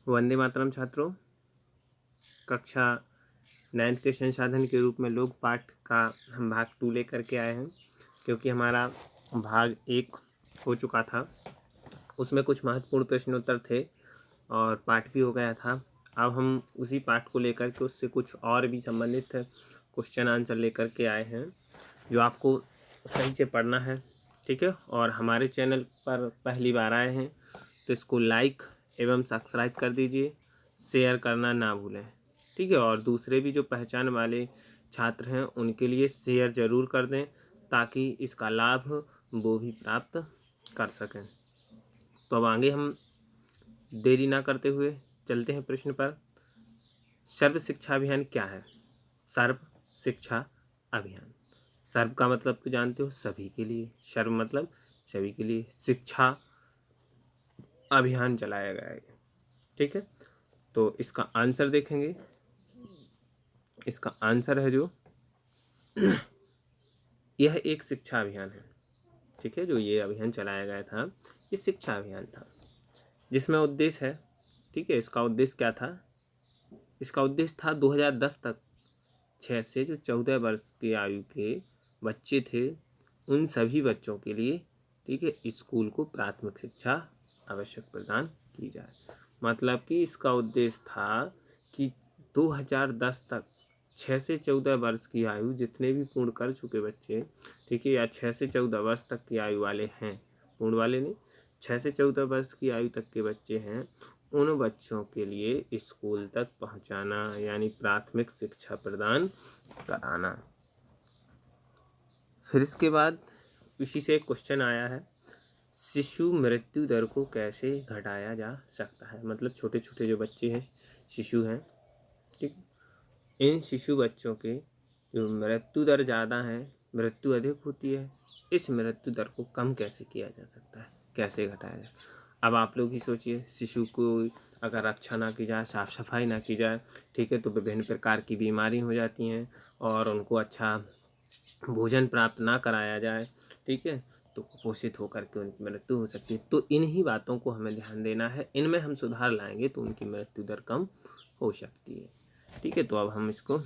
वंदे मातरम छात्रों, कक्षा 9th के संसाधन के रूप में लोक पाठ का हम भाग 2 लेकर के आए हैं, क्योंकि हमारा भाग 1 हो चुका था। उसमें कुछ महत्वपूर्ण प्रश्नोत्तर थे और पाठ भी हो गया था। अब हम उसी पाठ को लेकर के उससे कुछ और भी संबंधित क्वेश्चन आंसर लेकर के आए हैं, जो आपको सही से पढ़ना है, ठीक है। और हमारे चैनल पर पहली बार आए हैं तो इसको लाइक एवं सब्सक्राइब कर दीजिए, शेयर करना ना भूलें, ठीक है। और दूसरे भी जो पहचान वाले छात्र हैं उनके लिए शेयर ज़रूर कर दें, ताकि इसका लाभ वो भी प्राप्त कर सकें। तो अब आगे हम देरी ना करते हुए चलते हैं प्रश्न पर। सर्व शिक्षा अभियान क्या है? सर्व शिक्षा अभियान, सर्व का मतलब तो जानते हो सभी के लिए, सर्व मतलब सभी के लिए, शिक्षा अभियान चलाया गया है, ठीक है। तो इसका आंसर देखेंगे, इसका आंसर है जो यह एक शिक्षा अभियान है, ठीक है। जो ये अभियान चलाया गया था ये शिक्षा अभियान था, जिसमें उद्देश्य है, ठीक है। इसका उद्देश्य क्या था? इसका उद्देश्य था 2010 तक 6 से जो 14 वर्ष की आयु के बच्चे थे उन सभी बच्चों के लिए, ठीक है, स्कूल को प्राथमिक शिक्षा आवश्यक प्रदान की जाए। मतलब कि इसका उद्देश्य था कि 2010 तक 6 से 14 वर्ष की आयु जितने भी पूर्ण कर चुके बच्चे, ठीक है, या 6 से 14 वर्ष तक की आयु वाले हैं, पूर्ण वाले नहीं, 6 से 14 वर्ष की आयु तक के बच्चे हैं, उन बच्चों के लिए स्कूल तक पहुंचाना, यानी प्राथमिक शिक्षा प्रदान कराना। फिर इसके बाद इसी से एक क्वेश्चन आया है, शिशु मृत्यु दर को कैसे घटाया जा सकता है? मतलब छोटे छोटे जो बच्चे हैं, शिशु हैं, ठीक, इन शिशु बच्चों के जो मृत्यु दर ज़्यादा है, मृत्यु अधिक होती है, इस मृत्यु दर को कम कैसे किया जा सकता है, कैसे घटाया जाए? अब आप लोग ही सोचिए, शिशु को अगर रक्षा ना की जाए, साफ सफाई ना की जाए, ठीक है, तो विभिन्न प्रकार की बीमारी हो जाती हैं, और उनको अच्छा भोजन प्राप्त ना कराया जाए, ठीक है, तो कुपोषित होकर के उनकी मृत्यु हो सकती है। तो इन्हीं बातों को हमें ध्यान देना है, इनमें हम सुधार लाएंगे तो उनकी मृत्यु दर कम हो सकती है, ठीक है। तो अब हम इसको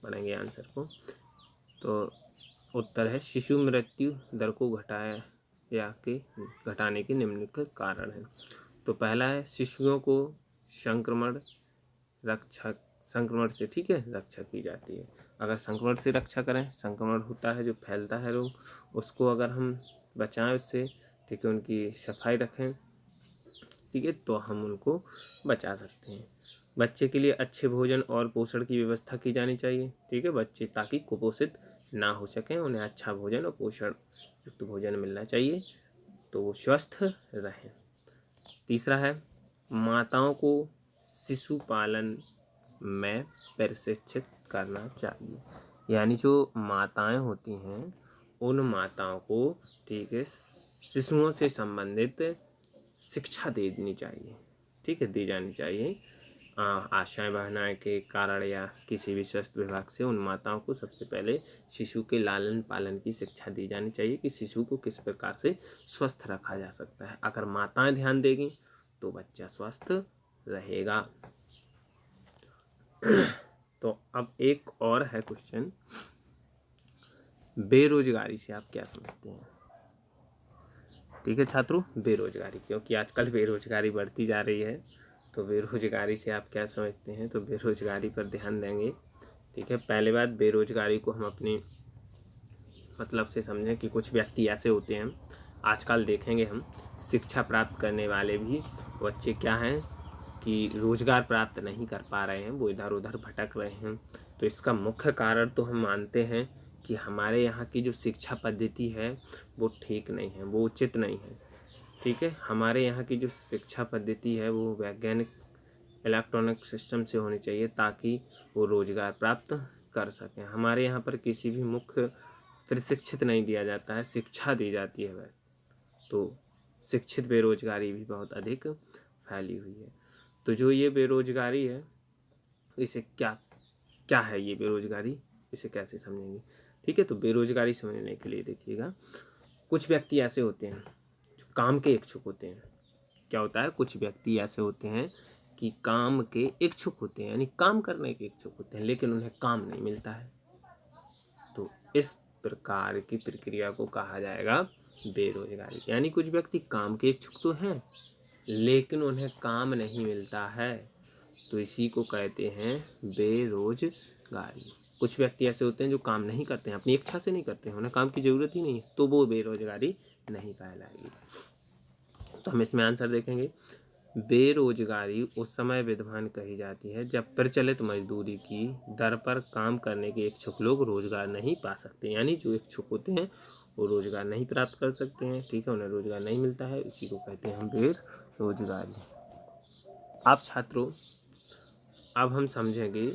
पढ़ेंगे आंसर को। तो उत्तर है, शिशु मृत्यु दर को घटाने के निम्नलिखित कारण हैं। तो पहला है, शिशुओं को संक्रमण से, ठीक है, रक्षा की जाती है। अगर संक्रमण से रक्षा करें, संक्रमण होता है जो फैलता है रोग, उसको अगर हम बचाएं उससे, ठीक है, उनकी सफाई रखें, ठीक है, तो हम उनको बचा सकते हैं। बच्चे के लिए अच्छे भोजन और पोषण की व्यवस्था की जानी चाहिए, ठीक है, बच्चे ताकि कुपोषित ना हो सकें, उन्हें अच्छा भोजन और पोषण युक्त भोजन मिलना चाहिए तो वो स्वस्थ रहें। तीसरा है, माताओं को शिशु पालन में प्रशिक्षित करना चाहिए, यानी जो माताएं होती हैं उन माताओं को, ठीक है, शिशुओं से संबंधित शिक्षा देनी चाहिए, ठीक है, दी जानी चाहिए। आशाएं बढ़ाने के कारण या किसी भी स्वास्थ्य विभाग से उन माताओं को सबसे पहले शिशु के लालन पालन की शिक्षा दी जानी चाहिए कि शिशु को किस प्रकार से स्वस्थ रखा जा सकता है। अगर माताएं ध्यान देगी तो बच्चा स्वस्थ रहेगा। तो अब एक और है क्वेश्चन, बेरोजगारी से आप क्या समझते हैं? ठीक है छात्रों, बेरोजगारी, क्योंकि आजकल बेरोजगारी बढ़ती जा रही है, तो बेरोजगारी से आप क्या समझते हैं? तो बेरोजगारी पर ध्यान देंगे, ठीक है। पहले बात, बेरोजगारी को हम अपने मतलब से समझें कि कुछ व्यक्ति ऐसे होते हैं, आजकल देखेंगे हम, शिक्षा प्राप्त करने वाले भी बच्चे क्या हैं कि रोजगार प्राप्त नहीं कर पा रहे हैं, वो इधर उधर भटक रहे हैं। तो इसका मुख्य कारण तो हम मानते हैं कि हमारे यहाँ की जो शिक्षा पद्धति है वो ठीक नहीं है, वो उचित नहीं है, ठीक है। हमारे यहाँ की जो शिक्षा पद्धति है वो वैज्ञानिक इलेक्ट्रॉनिक सिस्टम से होनी चाहिए, ताकि वो रोजगार प्राप्त कर सकें। हमारे यहाँ पर किसी भी मुख्य प्रशिक्षित नहीं दिया जाता है, शिक्षा दी जाती है बस। तो शिक्षित बेरोजगारी भी बहुत अधिक फैली हुई है। तो जो ये बेरोजगारी है, इसे क्या है ये बेरोजगारी, इसे कैसे समझेंगे? ठीक है, तो बेरोजगारी समझने के लिए देखिएगा, कुछ व्यक्ति ऐसे होते हैं जो काम के इच्छुक होते हैं। क्या होता है? कुछ व्यक्ति ऐसे होते हैं कि काम के इच्छुक होते हैं, यानी काम करने के इच्छुक होते हैं, लेकिन उन्हें काम नहीं मिलता है। तो इस प्रकार की प्रक्रिया को कहा जाएगा बेरोजगारी। यानी कुछ व्यक्ति काम के इच्छुक तो हैं, लेकिन उन्हें काम नहीं मिलता है, तो इसी को कहते हैं बेरोजगारी। कुछ व्यक्ति ऐसे होते हैं जो काम नहीं करते हैं, अपनी इच्छा से नहीं करते हैं, उन्हें काम की ज़रूरत ही नहीं है, तो वो बेरोजगारी नहीं कहलाएगी। तो हम इसमें आंसर देखेंगे, बेरोजगारी उस समय विद्यमान कही जाती है जब प्रचलित मजदूरी की दर पर काम करने के इच्छुक लोग रोजगार नहीं पा सकते। यानी जो इच्छुक होते हैं वो रोजगार नहीं प्राप्त कर सकते हैं, ठीक है, उन्हें रोजगार नहीं मिलता है, इसी को कहते हैं हम बेरोजगारी। अब छात्रों, अब हम समझेंगे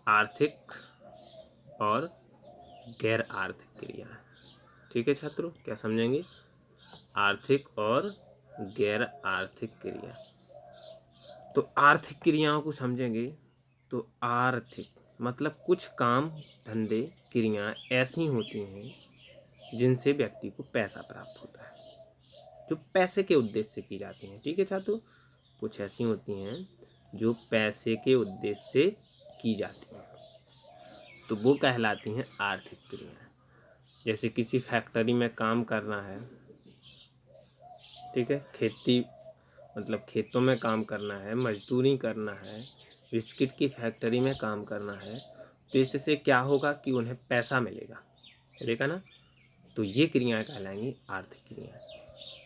आर्थिक और गैर आर्थिक क्रिया। ठीक है छात्रों, क्या समझेंगे? आर्थिक और गैर आर्थिक क्रिया। तो आर्थिक क्रियाओं को समझेंगे तो आर्थिक मतलब कुछ काम धंधे क्रियाएं ऐसी होती हैं जिनसे व्यक्ति को पैसा प्राप्त होता है, जो पैसे के उद्देश्य से की जाती हैं। ठीक है छात्रों, कुछ ऐसी होती हैं जो पैसे के उद्देश्य से की जाती हैं, तो वो कहलाती हैं आर्थिक क्रियाएं। जैसे किसी फैक्ट्री में काम करना है, ठीक है, खेती मतलब खेतों में काम करना है, मजदूरी करना है, बिस्किट की फैक्ट्री में काम करना है, तो इससे क्या होगा कि उन्हें पैसा मिलेगा ना, तो ये क्रियाएं कहलाएंगी आर्थिक क्रियाएं।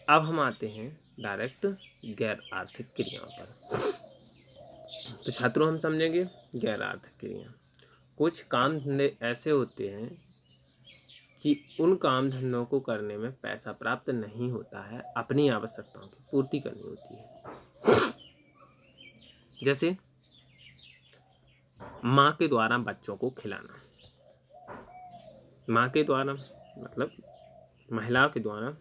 अब हम आते हैं डायरेक्ट गैर आर्थिक क्रियाओं पर। तो छात्रों, हम समझेंगे गैर आर्थिक क्रिया। कुछ काम धंधे ऐसे होते हैं कि उन काम धंधों को करने में पैसा प्राप्त नहीं होता है, अपनी आवश्यकताओं की पूर्ति करनी होती है। जैसे माँ के द्वारा बच्चों को खिलाना, माँ के द्वारा मतलब महिलाओं के द्वारा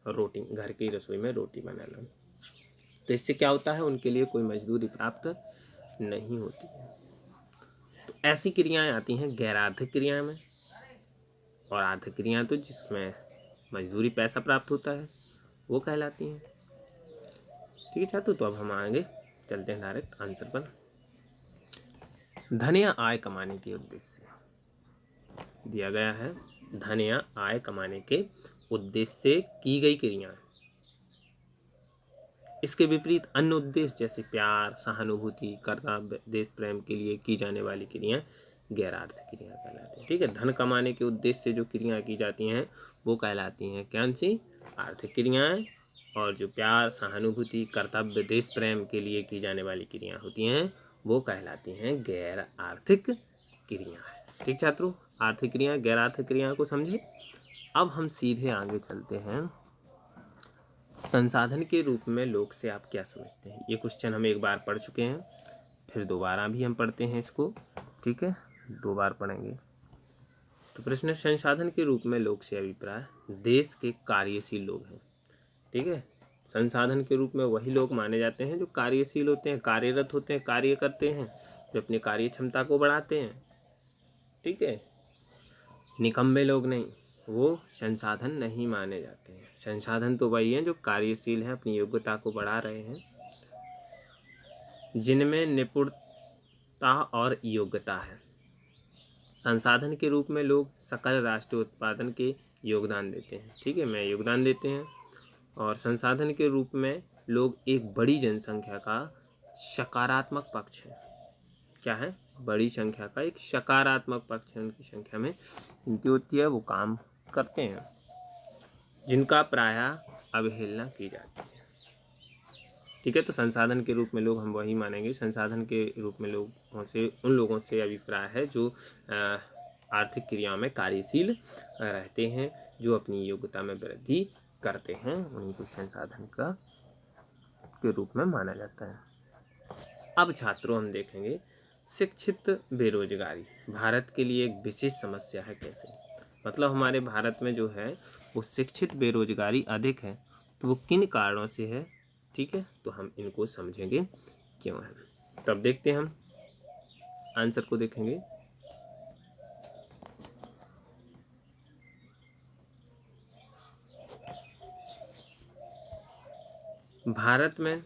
रोटी, घर की रसोई में रोटी बनाना, तो इससे क्या होता है, उनके लिए कोई मजदूरी प्राप्त नहीं होती है। तो ऐसी क्रियाएं आती हैं गैर आर्थिक क्रिया में, और आर्थिक क्रियाएं तो जिसमें मजदूरी पैसा प्राप्त होता है वो कहलाती हैं। ठीक है छात्रों, तो अब हम आगे चलते हैं डायरेक्ट आंसर पर। धन या आय कमाने के उद्देश्य से दिया गया है, धन या आय कमाने के उद्देश्य से की गई क्रियाएं। इसके विपरीत अन्य उद्देश्य जैसे प्यार, सहानुभूति, कर्तव्य, देश प्रेम के लिए की जाने वाली क्रियाएं गैर आर्थिक क्रिया कहलाती हैं। ठीक है, धन कमाने के उद्देश्य से जो क्रियाएं की जाती हैं वो कहलाती हैं कौन सी? आर्थिक क्रियाएं। और जो प्यार, सहानुभूति, कर्तव्य, देश प्रेम के लिए की जाने वाली क्रियाएं होती हैं वो कहलाती हैं गैर आर्थिक क्रियाएं। ठीक छात्रों, आर्थिक क्रियाएं गैर आर्थिक क्रियाओं को समझे। अब हम सीधे आगे चलते हैं, संसाधन के रूप में लोग से आप क्या समझते हैं। ये क्वेश्चन हम एक बार पढ़ चुके हैं, फिर दोबारा भी हम पढ़ते हैं इसको, ठीक है, 2 बार पढ़ेंगे। तो प्रश्न है, संसाधन के रूप में लोग से अभिप्राय देश के कार्यशील लोग हैं। ठीक है, संसाधन के रूप में वही लोग माने जाते हैं जो कार्यशील होते हैं, कार्यरत होते हैं, कार्य करते हैं, जो अपनी कार्य क्षमता को बढ़ाते हैं। ठीक है, निकम्मे लोग नहीं, वो संसाधन नहीं माने जाते हैं। संसाधन तो वही हैं जो कार्यशील हैं, अपनी योग्यता को बढ़ा रहे हैं, जिनमें निपुणता और योग्यता है। संसाधन के रूप में लोग सकल राष्ट्रीय उत्पादन के योगदान देते हैं। ठीक है, मैं योगदान देते हैं। और संसाधन के रूप में लोग एक बड़ी जनसंख्या का सकारात्मक पक्ष है। क्या है? बड़ी संख्या का एक सकारात्मक पक्ष है, उनकी संख्या में इनकी होती है, वो काम करते हैं जिनका प्रायः अवहेलना की जाती है। ठीक है, तो संसाधन के रूप में लोग हम वही मानेंगे। संसाधन के रूप में लोगों से उन लोगों से अभिप्राय है जो आर्थिक क्रियाओं में कार्यशील रहते हैं, जो अपनी योग्यता में वृद्धि करते हैं, उन्हीं को संसाधन का के रूप में माना जाता है। अब छात्रों, हम देखेंगे शिक्षित बेरोजगारी भारत के लिए एक विशेष समस्या है कैसे। मतलब हमारे भारत में जो है वो शिक्षित बेरोजगारी अधिक है, तो वो किन कारणों से है। ठीक है, तो हम इनको समझेंगे क्यों है। तो अब देखते हैं, हम आंसर को देखेंगे। भारत में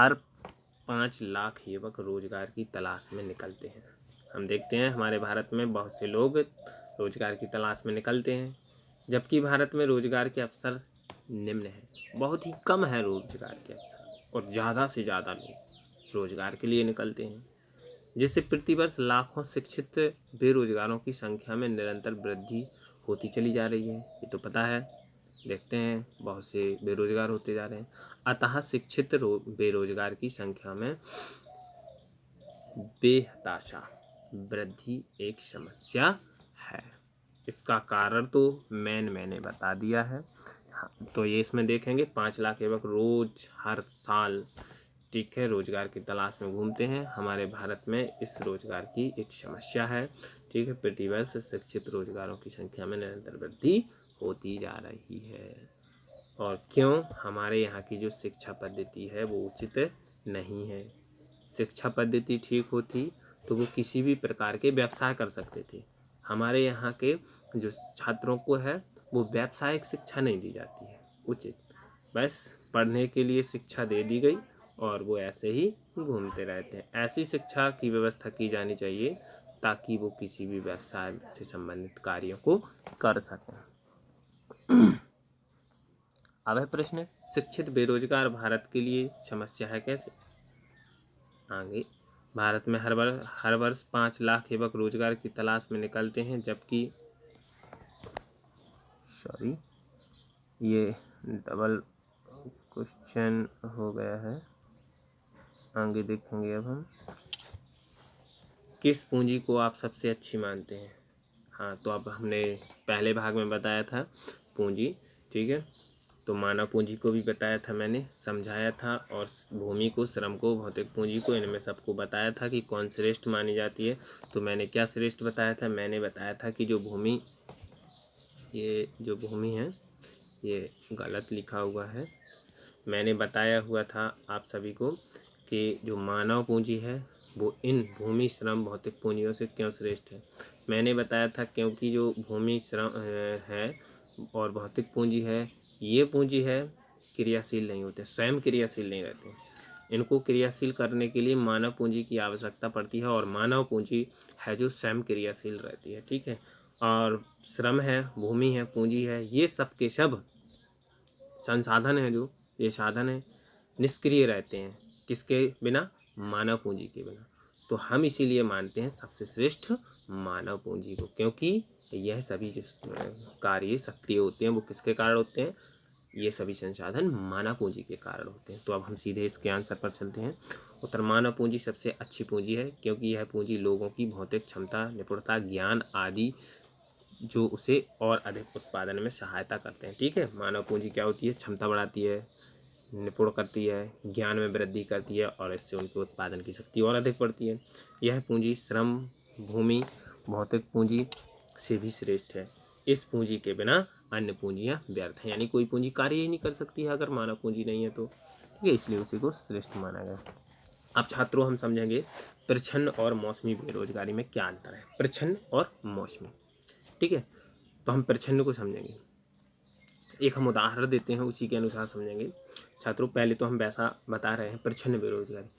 हर 5 लाख युवक रोजगार की तलाश में निकलते हैं। हम देखते हैं हमारे भारत में बहुत से लोग रोजगार की तलाश में निकलते हैं, जबकि भारत में रोजगार के अवसर निम्न है, बहुत ही कम है रोजगार के अवसर, और ज़्यादा से ज़्यादा लोग रोजगार के लिए निकलते हैं, जिससे प्रतिवर्ष लाखों शिक्षित बेरोजगारों की संख्या में निरंतर वृद्धि होती चली जा रही है। ये तो पता है, देखते हैं बहुत से बेरोजगार होते जा रहे हैं। अतः शिक्षित बेरोजगार की संख्या में बेहताशा वृद्धि एक समस्या है। इसका कारण तो मैंने बता दिया है। हाँ, तो ये इसमें देखेंगे 5 लाख युवक रोज हर साल, ठीक है, रोजगार की तलाश में घूमते हैं। हमारे भारत में इस रोजगार की एक समस्या है, ठीक है। प्रतिवर्ष शिक्षित रोजगारों की संख्या में निरंतर वृद्धि होती जा रही है। और क्यों? हमारे यहाँ की जो शिक्षा पद्धति है वो उचित नहीं है। शिक्षा पद्धति ठीक होती तो वो किसी भी प्रकार के व्यवसाय कर सकते थे। हमारे यहाँ के जो छात्रों को है वो व्यावसायिक शिक्षा नहीं दी जाती है उचित, बस पढ़ने के लिए शिक्षा दे दी गई और वो ऐसे ही घूमते रहते हैं। ऐसी शिक्षा की व्यवस्था की जानी चाहिए ताकि वो किसी भी व्यवसाय से संबंधित कार्यों को कर सकें। अब है प्रश्न, शिक्षित बेरोजगार भारत के लिए समस्या है कैसे? आगे, भारत में हर वर्ष 5 लाख युवक रोजगार की तलाश में निकलते हैं, जबकि ये डबल क्वेश्चन हो गया है। आगे देखेंगे अब हम, किस पूंजी को आप सबसे अच्छी मानते हैं? हाँ, तो अब हमने पहले भाग में बताया था पूंजी, ठीक है। तो मानव पूंजी को भी बताया था, मैंने समझाया था, और भूमि को, श्रम को, भौतिक पूंजी को, इनमें सबको बताया था कि कौन श्रेष्ठ मानी जाती है। तो मैंने क्या श्रेष्ठ बताया था? मैंने बताया था कि जो भूमि है ये गलत लिखा हुआ है। मैंने बताया हुआ था आप सभी को कि जो मानव पूंजी है वो इन भूमि, श्रम, भौतिक पूंजियों से क्यों श्रेष्ठ है। मैंने बताया था क्योंकि जो भूमि, श्रम है और भौतिक पूंजी है, ये पूंजी है क्रियाशील नहीं होते, स्वयं क्रियाशील नहीं रहते। इनको क्रियाशील करने के लिए मानव पूंजी की आवश्यकता पड़ती है, और मानव पूंजी है जो स्वयं क्रियाशील रहती है, ठीक है। और श्रम है, भूमि है, पूंजी है, ये सब के सब संसाधन है, जो ये साधन है, निष्क्रिय रहते हैं। किसके बिना? मानव पूंजी के बिना। तो हम इसीलिए मानते हैं सबसे श्रेष्ठ मानव पूंजी को, क्योंकि यह सभी जो कार्य सक्रिय होते हैं वो किसके कारण होते हैं? ये सभी संसाधन मानव पूंजी के कारण होते हैं। तो अब हम सीधे इसके आंसर पर चलते हैं। उत्तर, मानव पूंजी सबसे अच्छी पूंजी है, क्योंकि यह पूंजी लोगों की भौतिक क्षमता, निपुणता, ज्ञान आदि जो उसे और अधिक उत्पादन में सहायता करते हैं, ठीक है। मानव पूंजी क्या होती है? क्षमता बढ़ाती है, निपुण करती है, ज्ञान में वृद्धि करती है, और इससे उनके उत्पादन की शक्ति और अधिक बढ़ती है। यह पूंजी श्रम, भूमि, भौतिक पूंजी से भी श्रेष्ठ है। इस पूंजी के बिना अन्य पूंजियां व्यर्थ हैं, यानी कोई पूंजी कार्य ही नहीं कर सकती है अगर मानव पूंजी नहीं है तो, ठीक है, इसलिए उसी को श्रेष्ठ माना गया। अब छात्रों हम समझेंगे प्रच्छन्न और मौसमी बेरोजगारी में क्या अंतर है। प्रच्छन्न और मौसमी, ठीक है। तो हम प्रच्छन्न को समझेंगे, एक हम उदाहरण देते हैं, उसी के अनुसार समझेंगे छात्रों। पहले तो हम वैसा बता रहे हैं प्रच्छन्न बेरोजगारी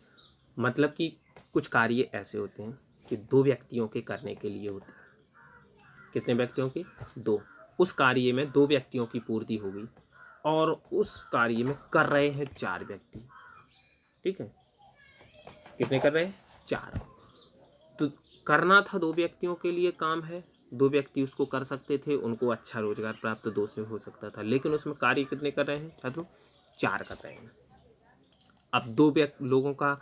मतलब कि कुछ कार्य ऐसे होते हैं कि 2 व्यक्तियों के करने के लिए होते हैं। कितने व्यक्तियों के? 2। उस कार्य में 2 व्यक्तियों की पूर्ति हो गई, और उस कार्य में कर रहे हैं 4 व्यक्ति, ठीक है। कितने कर रहे हैं? 4। तो करना था 2 व्यक्तियों के लिए काम है, 2 व्यक्ति उसको कर सकते थे, उनको अच्छा रोजगार प्राप्त 2 से हो सकता था, लेकिन उसमें कार्य कितने कर रहे हैं छात्रों? 4 कर रहे हैं। अब 2 लोगों का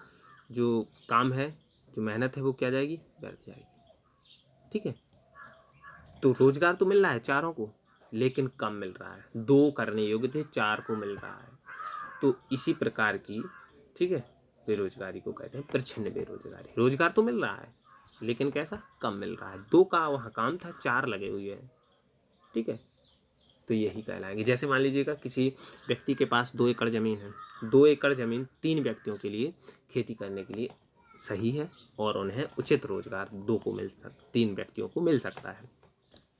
जो काम है, जो मेहनत है, वो क्या जाएगी? व्यर्थ जाएगी, ठीक है। तो रोजगार तो मिल रहा है 4 को, लेकिन कम मिल रहा है। 2 करने योग्य थे, 4 को मिल रहा है। तो इसी प्रकार की, ठीक है, बेरोजगारी को कहते हैं प्रच्छन्न बेरोजगारी। रोजगार तो मिल रहा है लेकिन कैसा? कम मिल रहा है। 2 का वहाँ काम था, 4 लगे हुए हैं, ठीक है। तो यही कहलाएंगे। जैसे मान लीजिएगा किसी व्यक्ति के पास 2 एकड़ ज़मीन है, 2 एकड़ ज़मीन 3 व्यक्तियों के लिए खेती करने के लिए सही है, और उन्हें उचित रोजगार 3 व्यक्तियों को मिल सकता है,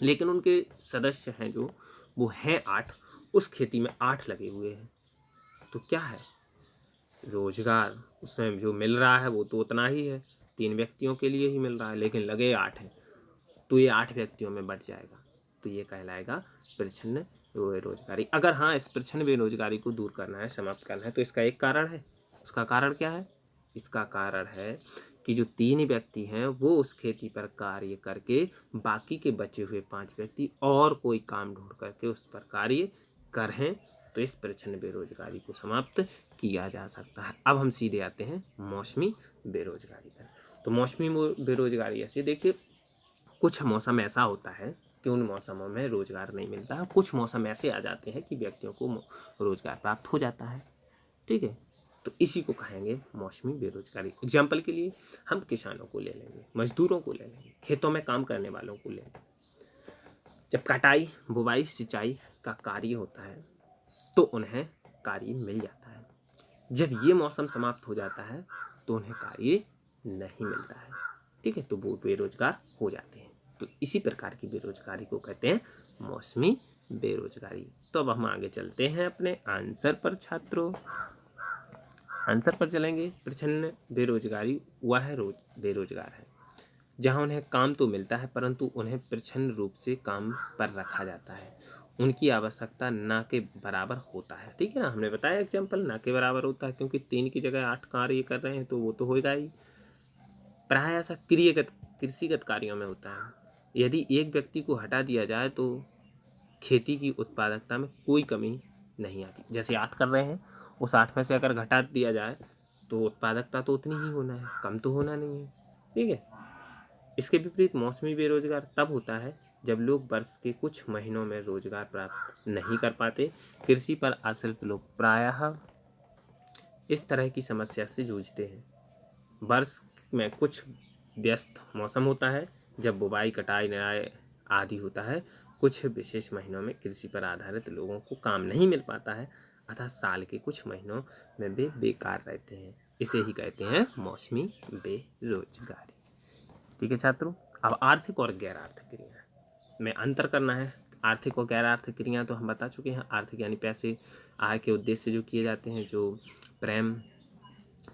लेकिन उनके सदस्य हैं जो, वो हैं 8, उस खेती में 8 लगे हुए हैं। तो क्या है? रोजगार उसमें जो मिल रहा है वो तो उतना ही है, 3 व्यक्तियों के लिए ही मिल रहा है, लेकिन लगे 8 हैं, तो ये 8 व्यक्तियों में बँट जाएगा, तो ये कहलाएगा प्रच्छन्न बेरोजगारी। अगर हाँ, इस प्रच्छन्न बेरोजगारी को दूर करना है, समाप्त करना है, तो इसका एक कारण है। उसका कारण क्या है? इसका कारण है कि जो 3 व्यक्ति हैं वो उस खेती पर कार्य करके बाकी के बचे हुए 5 व्यक्ति और कोई काम ढूंढ करके उस पर कार्य करें, तो इस प्रच्छन्न बेरोजगारी को समाप्त किया जा सकता है। अब हम सीधे आते हैं मौसमी बेरोजगारी पर। तो मौसमी बेरोजगारी ऐसे देखिए, कुछ मौसम ऐसा होता है कि उन मौसमों में रोजगार नहीं मिलता है, कुछ मौसम ऐसे आ जाते हैं कि व्यक्तियों को रोजगार प्राप्त हो जाता है। ठीक है, तो इसी को कहेंगे मौसमी बेरोजगारी। एग्जाम्पल के लिए हम किसानों को ले लेंगे, मजदूरों को ले लेंगे, खेतों में काम करने वालों को ले लेंगे। जब कटाई, बुवाई, सिंचाई का कार्य होता है तो उन्हें कार्य मिल जाता है। जब ये मौसम समाप्त हो जाता है तो उन्हें कार्य नहीं मिलता है। ठीक है, तो वो बेरोजगार हो जाते हैं। तो इसी प्रकार की बेरोजगारी को कहते हैं मौसमी बेरोजगारी। तो अब हम आगे चलते हैं अपने आंसर पर छात्रों। आंसर पर चलेंगे। प्रच्छन्न बेरोजगारी वह बेरोजगार है जहां उन्हें काम तो मिलता है परंतु उन्हें प्रच्छन्न रूप से काम पर रखा जाता है, उनकी आवश्यकता ना के बराबर होता है। ठीक है ना, हमने बताया एग्जाम्पल, ना के बराबर होता है, क्योंकि 3 की जगह 8 कार्य कर रहे हैं तो वो तो होगा ही। प्राय ऐसा कृषिगत कार्यों में होता है। यदि एक व्यक्ति को हटा दिया जाए तो खेती की उत्पादकता में कोई कमी नहीं आती। जैसे 8 कर रहे हैं, उस 8 में से अगर घटा दिया जाए तो उत्पादकता तो उतनी ही होना है, कम तो होना नहीं है। ठीक है, इसके विपरीत मौसमी बेरोजगार तब होता है जब लोग वर्ष के कुछ महीनों में रोजगार प्राप्त नहीं कर पाते। कृषि पर आश्रित लोग प्रायः इस तरह की समस्या से जूझते हैं। वर्ष में कुछ व्यस्त मौसम होता है जब बुवाई, कटाई, निराई आदि होता है। कुछ विशेष महीनों में कृषि पर आधारित लोगों को काम नहीं मिल पाता है, अतः साल के कुछ महीनों में वे बेकार रहते हैं। इसे ही कहते हैं मौसमी बेरोजगारी। ठीक है छात्रों, अब आर्थिक और गैर आर्थिक क्रिया में अंतर करना है। आर्थिक और गैर आर्थिक क्रिया तो हम बता चुके हैं। आर्थिक यानी पैसे, आय के उद्देश्य से जो किए जाते हैं, जो प्रेम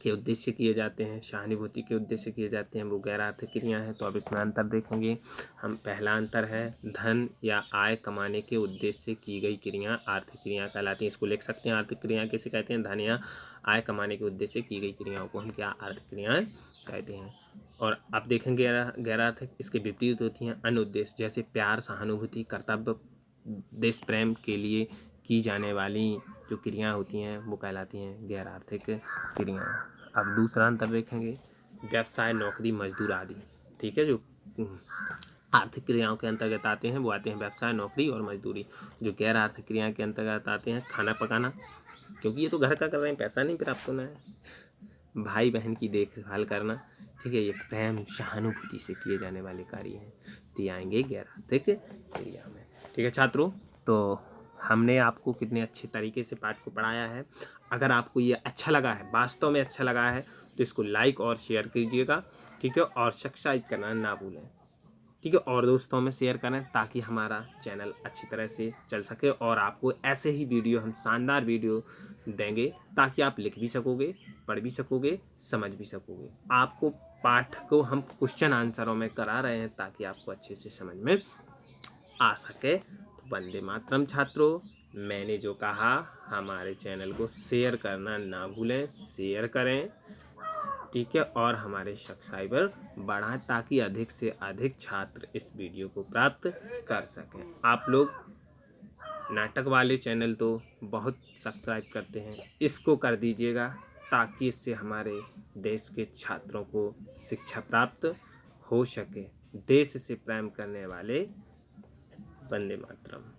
के उद्देश्य किए जाते हैं, सहानुभूति के उद्देश्य किए जाते हैं, वो गैर आर्थिक क्रिया हैं। तो अब इसमें अंतर देखेंगे हम। पहला अंतर है धन या आय कमाने के उद्देश्य से की गई क्रिया आर्थिक क्रिया कहलाती हैं। इसको लिख सकते हैं, आर्थिक क्रिया किसे कहते हैं? धन या आय कमाने के उद्देश्य से की गई क्रियाओं को हम क्या आर्थिक क्रियाएं कहते हैं। और अब देखेंगे गैर आर्थिक, इसके विपरीत होती हैं अन्य उद्देश्य, जैसे प्यार, सहानुभूति, कर्तव्य, देश प्रेम के लिए की जाने वाली जो क्रियाएं होती हैं वो कहलाती हैं गैर आर्थिक क्रियाएं। अब दूसरा अंतर देखेंगे, व्यवसाय, नौकरी, मजदूर आदि। ठीक है, जो आर्थिक क्रियाओं के अंतर्गत आते हैं वो आते हैं व्यवसाय, नौकरी और मजदूरी। जो गैर आर्थिक क्रिया के अंतर्गत आते हैं खाना पकाना, क्योंकि ये तो घर का कर रहे हैं, पैसा नहीं प्राप्त होना है। भाई बहन की देखभाल करना, ठीक है, ये प्रेम, सहानुभूति से किए जाने वाले कार्य हैं, तो ये आएंगे गैर आर्थिक क्रिया में। ठीक है छात्रों, तो हमने आपको कितने अच्छे तरीके से पाठ को पढ़ाया है। अगर आपको ये अच्छा लगा है, वास्तव में अच्छा लगा है, तो इसको लाइक और शेयर कीजिएगा। ठीक है, और सब्सक्राइब करना ना भूलें। ठीक है, और दोस्तों में शेयर करें ताकि हमारा चैनल अच्छी तरह से चल सके और आपको ऐसे ही वीडियो, हम शानदार वीडियो देंगे ताकि आप लिख भी सकोगे, पढ़ भी सकोगे, समझ भी सकोगे। आपको पाठ को हम क्वेश्चन आंसरों में करा रहे हैं ताकि आपको अच्छे से समझ में आ सके। तो वंदे मातरम छात्रों, मैंने जो कहा, हमारे चैनल को शेयर करना ना भूलें, शेयर करें। ठीक है, और हमारे सब्सक्राइबर बढ़ाएं ताकि अधिक से अधिक छात्र इस वीडियो को प्राप्त कर सकें। आप लोग नाटक वाले चैनल तो बहुत सब्सक्राइब करते हैं, इसको कर दीजिएगा ताकि इससे हमारे देश के छात्रों को शिक्षा प्राप्त हो सके। देश से प्रेम करने वाले वंदे मातरम।